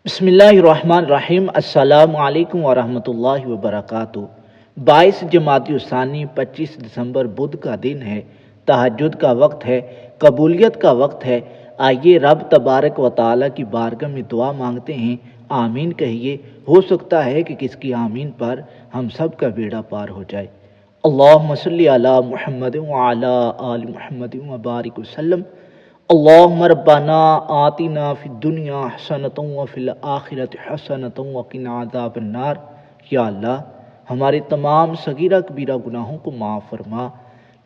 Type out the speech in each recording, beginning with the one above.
بسم اللہ الرحمن الرحیم۔ السلام علیکم ورحمۃ اللہ وبرکاتہ۔ 22 جمادی الثانی 25 دسمبر بدھ کا دن ہے، تہجد کا وقت ہے، قبولیت کا وقت ہے۔ آئیے رب تبارک و تعالیٰ کی بارگاہ میں دعا مانگتے ہیں، آمین کہیے۔ ہو سکتا ہے کہ کس کی آمین پر ہم سب کا بیڑا پار ہو جائے۔ اللہم صلی علی محمد وعلی آل محمد وبارک وسلم۔ اللہم ربنا آتنا فی الدنیا حسنۃ وفی الآخرۃ حسنۃ وقنا عذاب النار۔ یا اللہ، ہمارے تمام صغیرہ کبیرہ گناہوں کو معاف فرما،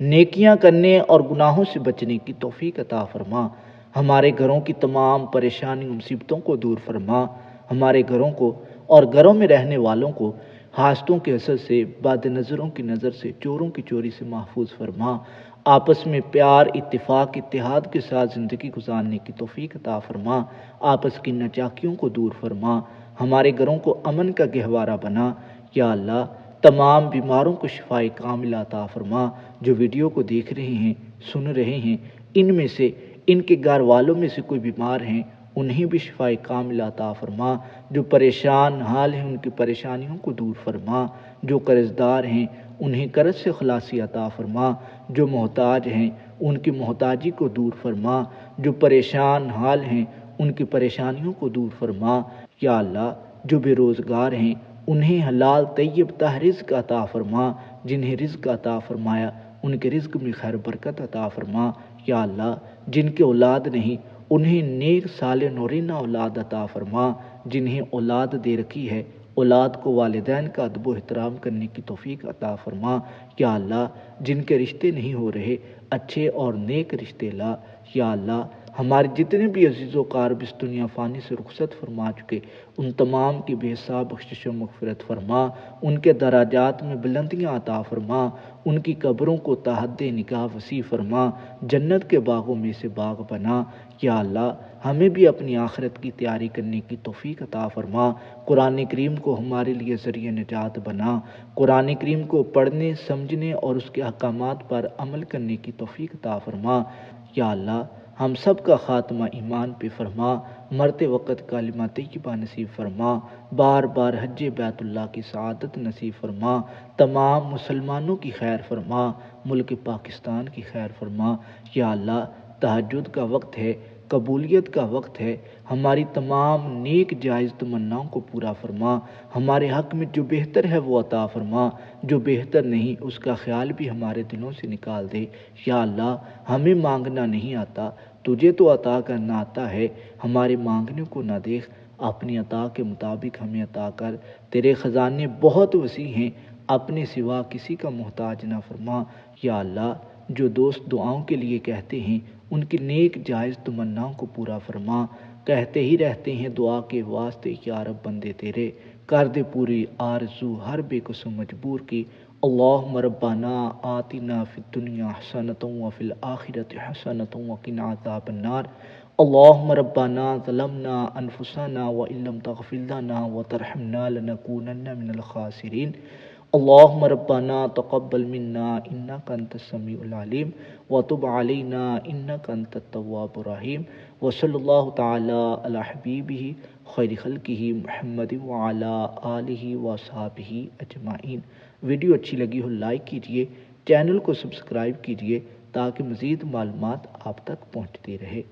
نیکیاں کرنے اور گناہوں سے بچنے کی توفیق عطا فرما، ہمارے گھروں کی تمام پریشانی و مصیبتوں کو دور فرما، ہمارے گھروں کو اور گھروں میں رہنے والوں کو حاسدوں کے اثر سے، بد نظروں کی نظر سے، چوروں کی چوری سے محفوظ فرما، آپس میں پیار، اتفاق، اتحاد کے ساتھ زندگی گزارنے کی توفیق عطا فرما، آپس کی ناچاکیوں کو دور فرما، ہمارے گھروں کو امن کا گہوارہ بنا۔ یا اللہ، تمام بیماروں کو شفائے کاملہ عطا فرما۔ جو ویڈیو کو دیکھ رہے ہیں، سن رہے ہیں، ان میں سے ان کے گھر والوں میں سے کوئی بیمار ہیں، انہیں بھی شفائے کاملہ عطا فرما۔ جو پریشان حال ہیں، ان کی پریشانیوں کو دور فرما۔ جو قرض دار ہیں، انہیں قرض سے خلاصی عطا فرما۔ جو محتاج ہیں، ان کی محتاجی کو دور فرما۔ جو پریشان حال ہیں، ان کی پریشانیوں کو دور فرما۔ یا اللہ، جو بے روزگار ہیں، انہیں حلال طیب طاہر رزق عطا فرما۔ جنہیں رزق عطا فرمایا، ان کے رزق میں خیر برکت عطا فرما۔ یا اللہ، جن کے اولاد نہیں، انہیں نیک صالح نورینہ اولاد عطا فرما۔ جنہیں اولاد دے رکھی ہے، اولاد کو والدین کا ادب و احترام کرنے کی توفیق عطا فرما۔ یا اللہ، جن کے رشتے نہیں ہو رہے، اچھے اور نیک رشتے لا۔ یا اللہ، ہمارے جتنے بھی عزیز و قارب اس دنیا فانی سے رخصت فرما چکے، ان تمام کی بے حساب بخشش و مغفرت فرما، ان کے درجات میں بلندیاں عطا فرما، ان کی قبروں کو تا حد نگاہ وسیع فرما، جنت کے باغوں میں سے باغ بنا۔ یا اللہ، ہمیں بھی اپنی آخرت کی تیاری کرنے کی توفیق عطا فرما۔ قرآن کریم کو ہمارے لیے ذریعہ نجات بنا۔ قرآن کریم کو پڑھنے، سمجھنے اور اس کے احکامات پر عمل کرنے کی توفیق عطا فرما۔ یا اللہ، ہم سب کا خاتمہ ایمان پہ فرما، مرتے وقت کلمہ طیبہ نصیب فرما، بار بار حج بیت اللہ کی سعادت نصیب فرما، تمام مسلمانوں کی خیر فرما، ملک پاکستان کی خیر فرما۔ یا اللہ، تہجد کا وقت ہے، قبولیت کا وقت ہے، ہماری تمام نیک جائز تمناؤں کو پورا فرما، ہمارے حق میں جو بہتر ہے وہ عطا فرما، جو بہتر نہیں اس کا خیال بھی ہمارے دلوں سے نکال دے۔ یا اللہ، ہمیں مانگنا نہیں آتا، تجھے تو عطا کرنا آتا ہے، ہمارے مانگنے کو نہ دیکھ، اپنی عطا کے مطابق ہمیں عطا کر۔ تیرے خزانے بہت وسیع ہیں، اپنے سوا کسی کا محتاج نہ فرما۔ یا اللہ، جو دوست دعاؤں کے لیے کہتے ہیں، ان کی نیک جائز تمناؤں کو پورا فرما۔ کہتے ہی رہتے ہیں دعا کے واسطے، یا رب بندے تیرے، کر دے پوری آرزو ہر بے کس و مجبور کی۔ اللہم ربنا آتنا فی الدنیا حسنۃ وفی الآخرۃ حسنۃ وقنا عذاب النار۔ اللہم ربنا ظلمنا انفسنا وان لم تغفر لنا وترحمنا لنکونن من الخاسرین۔ اللہم ربنا تقبل منا انک انت السمیع العلیم وتب علینا انک انت التواب الرحیم۔ وصلی اللہ تعالی علی حبیبہ خیر خلقہ محمد وعلی آلہ وصحبہ اجمعین۔ ویڈیو اچھی لگی ہو لائک کیجئے، چینل کو سبسکرائب کیجئے تاکہ مزید معلومات آپ تک پہنچتی رہے۔